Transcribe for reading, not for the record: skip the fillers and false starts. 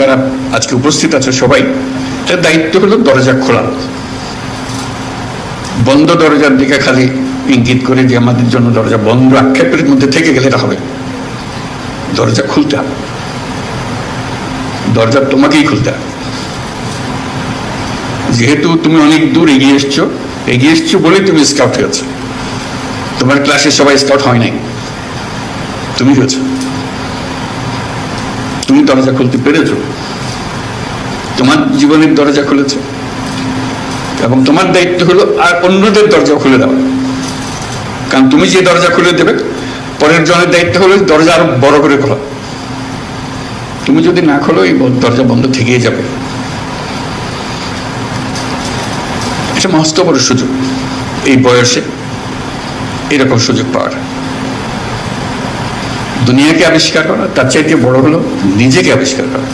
যারা আজকে উপস্থিত আছে সবাই, তার দায়িত্ব হলো দরজা খোলা। বন্ধ দরজার দিকে খালি ইঙ্গিত করে যে আমাদের জন্য দরজা বন্ধ আক্ষেপের মধ্যে থেকে গেলে হবে। দরজা খুলতে হবে, দরজা তোমাকেই খুলতে হবে। যেহেতু তুমি অনেক দূর এগিয়ে এসছো বলেই তুমি স্কাউট হয়েছো। তোমার ক্লাসে সবাই স্কাউট হয় নাই, তুমি হয়েছ। তুমি দরজা খুলতে পেরেছো, তোমার জীবনের দরজা খুলেছে, এবং তোমার দায়িত্ব হলো আর অন্যদের দরজা খুলে দেওয়া। কারণ তুমি যে দরজা খুলে দেবে, পরের জনের দায়িত্ব হলো দরজা আরো বড় করে খোলা। তুমি যদি না খোলো, এই দরজা বন্ধ থেকেই যাবে। এটা মস্ত বড় সুযোগ, এই বয়সে এরকম সুযোগ পাওয়ার। দুনিয়াকে আবিষ্কার করা, তার চাইতে বড় হলো নিজেকে আবিষ্কার করা।